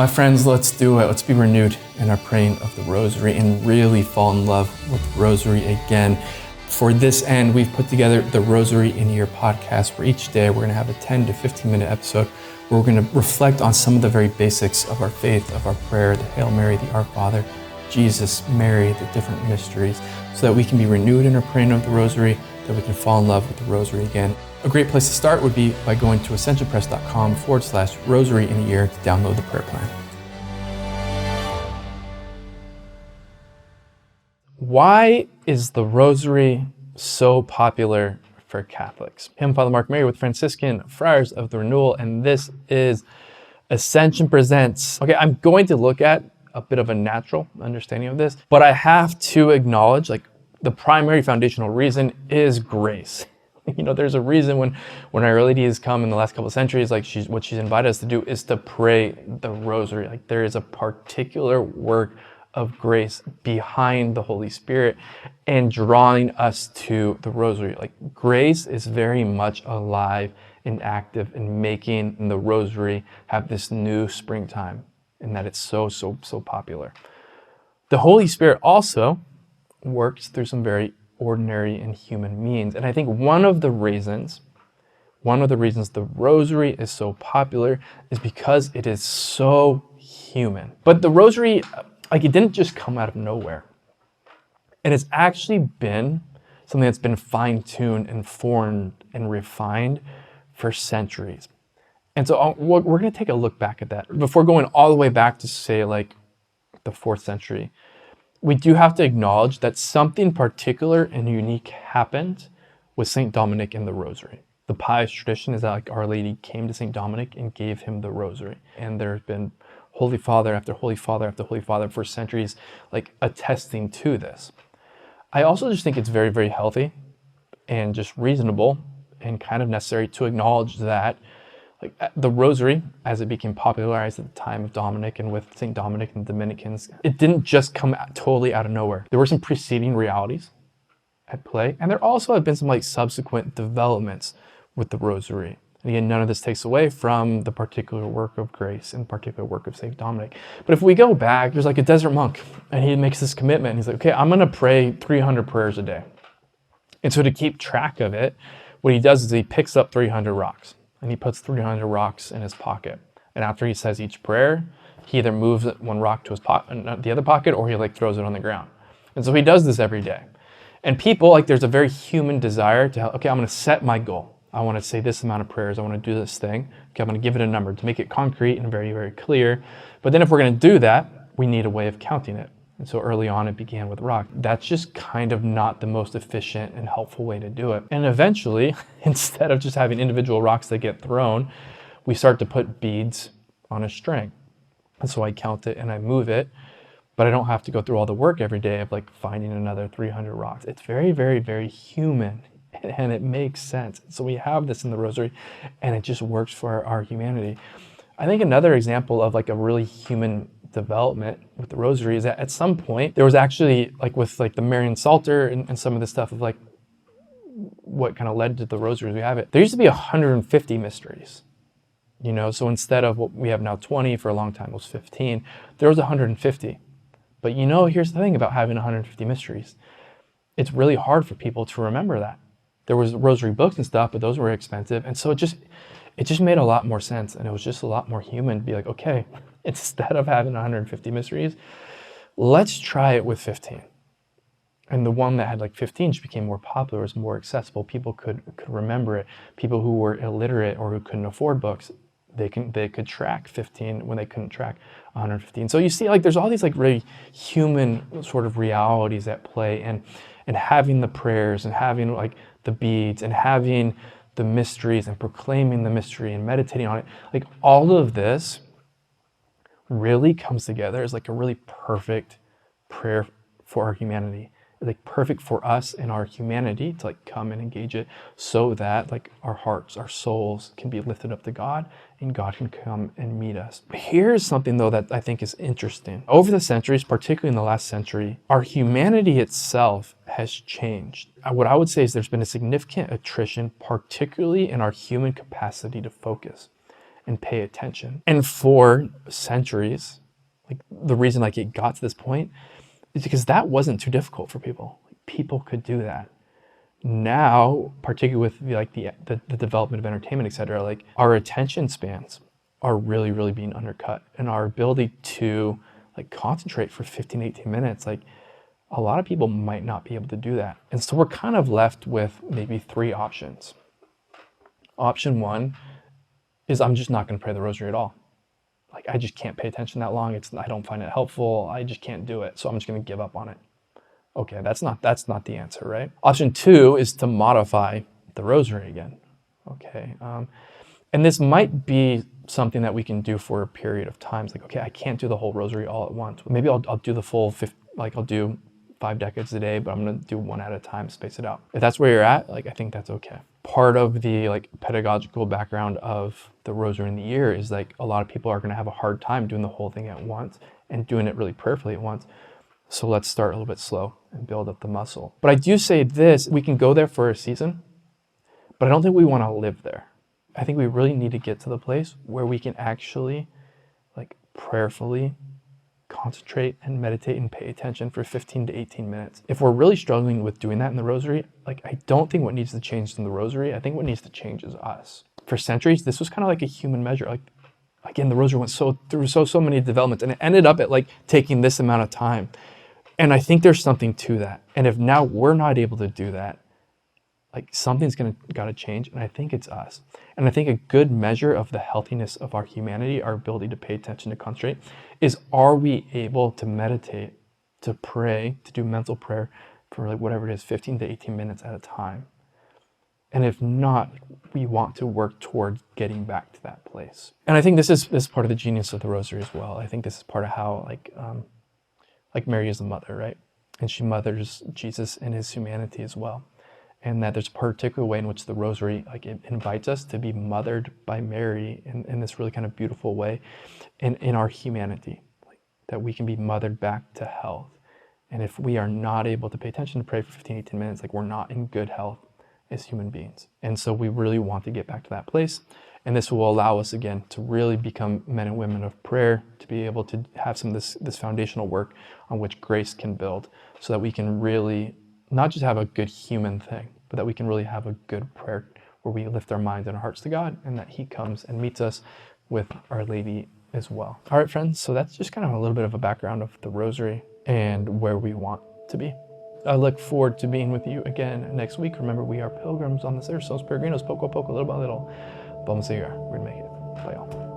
My friends, let's do it. Let's be renewed in our praying of the Rosary and really fall in love with the Rosary again. For this end, we've put together the Rosary in a Year podcast, where each day we're going to have a 10 to 15 minute episode where we're going to reflect on some of the very basics of our faith, of our prayer, the Hail Mary, the Our Father, Jesus, Mary, the different mysteries, so that we can be renewed in our praying of the Rosary, that we can fall in love with the Rosary again. A great place to start would be by going to ascensionpress.com/Rosary in a Year to download the prayer plan. Why is the Rosary so popular for Catholics? I'm Father Mark Mary with Franciscan Friars of the Renewal, and this is Ascension Presents. Okay, I'm going to look at a bit of a natural understanding of this, but I have to acknowledge, the primary foundational reason is grace. There's a reason when Our Lady has come in the last couple of centuries, what she's invited us to do is to pray the Rosary. There is a particular work of grace behind the Holy Spirit and drawing us to the Rosary. Grace is very much alive and active in making the Rosary have this new springtime, and that it's so popular. The Holy Spirit also works through some very ordinary and human means. And I think one of the reasons the Rosary is so popular is because it is so human. But the Rosary, it didn't just come out of nowhere. It has actually been something that's been fine-tuned and formed and refined for centuries. And so we're going to take a look back at that. Before going all the way back to, say, the 4th century, we do have to acknowledge that something particular and unique happened with St. Dominic and the Rosary. The pious tradition is that Our Lady came to St. Dominic and gave him the Rosary. And there's been Holy Father after Holy Father after Holy Father for centuries, attesting to this. I also just think it's very, very healthy and just reasonable and kind of necessary to acknowledge that the Rosary, as it became popularized at the time of Dominic and with St. Dominic and the Dominicans, it didn't just come totally out of nowhere. There were some preceding realities at play, and there also have been some subsequent developments with the Rosary. And again, none of this takes away from the particular work of grace and particular work of St. Dominic. But if we go back, there's a desert monk, and he makes this commitment. He's like, okay, I'm going to pray 300 prayers a day. And so to keep track of it, what he does is he picks up 300 rocks, and he puts 300 rocks in his pocket. And after he says each prayer, he either moves one rock to his the other pocket, or he throws it on the ground. And so he does this every day. And people, there's a very human desire to, okay, I'm going to set my goal. I want to say this amount of prayers. I want to do this thing. Okay, I'm going to give it a number to make it concrete and very, very clear. But then if we're going to do that, we need a way of counting it. And so early on, it began with rock. That's just kind of not the most efficient and helpful way to do it. And eventually, instead of just having individual rocks that get thrown, we start to put beads on a string. And so I count it and I move it, but I don't have to go through all the work every day of finding another 300 rocks. It's very, very, very human, and it makes sense. So we have this in the Rosary, and it just works for our humanity. I think another example of a really human development with the Rosary is that at some point there was actually with the Marian Psalter and some of the stuff of what kind of led to the Rosary as we have it. There used to be 150 mysteries, so instead of what we have now 20, for a long time it was 15, there was 150. But here's the thing about having 150 mysteries. It's really hard for people to remember that. There was Rosary books and stuff, but those were expensive. And so it just made a lot more sense, and it was just a lot more human to be okay, instead of having 150 mysteries, let's try it with 15. And the one that had 15 just became more popular, was more accessible. People could remember it. People who were illiterate or who couldn't afford books, they could track 15 when they couldn't track 115. So you see, there's all these really human sort of realities at play, and having the prayers and having the beads and having the mysteries and proclaiming the mystery and meditating on it, all of this really comes together as a really perfect prayer for our humanity. Perfect for us and our humanity to come and engage it, so that our hearts, our souls can be lifted up to God, and God can come and meet us. Here's something though that I think is interesting. Over the centuries, particularly in the last century, our humanity itself has changed. What I would say is there's been a significant attrition, particularly in our human capacity to focus and pay attention. And for centuries, like the reason like it got to this point is because that wasn't too difficult for people. Like, people could do that. Now, particularly with the development of entertainment, etc., like our attention spans are really, really being undercut, and our ability to like concentrate for 15, 18 minutes, like a lot of people might not be able to do that. And so we're kind of left with maybe three options. Option one is I'm just not going to pray the rosary at all. Like I just can't pay attention that long. I don't find it helpful. I just can't do it. So I'm just going to give up on it. Okay, that's not the answer, right? Option two is to modify the rosary again. Okay, and this might be something that we can do for a period of time. It's like, okay, I can't do the whole rosary all at once. Maybe I'll do the full I'll do 5 decades a day, but I'm gonna do one at a time, space it out. If that's where you're at, like I think that's okay. Part of the like pedagogical background of the rosary in the year is like a lot of people are gonna have a hard time doing the whole thing at once and doing it really prayerfully at once. So let's start a little bit slow and build up the muscle. But I do say this, we can go there for a season, but I don't think we want to live there. I think we really need to get to the place where we can actually like prayerfully concentrate and meditate and pay attention for 15 to 18 minutes. If we're really struggling with doing that in the rosary, like I don't think what needs to change in the rosary, I think what needs to change is us. For centuries, this was kind of like a human measure. Like again, the rosary went through so many developments, and it ended up at like taking this amount of time. And I think there's something to that. And if now we're not able to do that, like something's gotta change, and I think it's us. And I think a good measure of the healthiness of our humanity, our ability to pay attention, to concentrate, is are we able to meditate, to pray, to do mental prayer for like whatever it is, 15 to 18 minutes at a time. And if not, we want to work towards getting back to that place. And I think this is part of the genius of the rosary as well. I think this is part of how like Mary is the mother, right? And she mothers Jesus in his humanity as well. And that there's a particular way in which the rosary like it invites us to be mothered by Mary in this really kind of beautiful way in our humanity, like that we can be mothered back to health. And if we are not able to pay attention to pray for 15, 18 minutes, like we're not in good health as human beings. And so we really want to get back to that place. And this will allow us again to really become men and women of prayer, to be able to have some of this foundational work on which grace can build, so that we can really not just have a good human thing, but that we can really have a good prayer where we lift our minds and our hearts to God, and that he comes and meets us with Our Lady as well. All right, friends, so that's just kind of a little bit of a background of the rosary and where we want to be. I look forward to being with you again next week. Remember, we are pilgrims on this earth, somos peregrinos, poco a poco, little by little. Vamos a llegar. We're going to make it. Bye, y'all.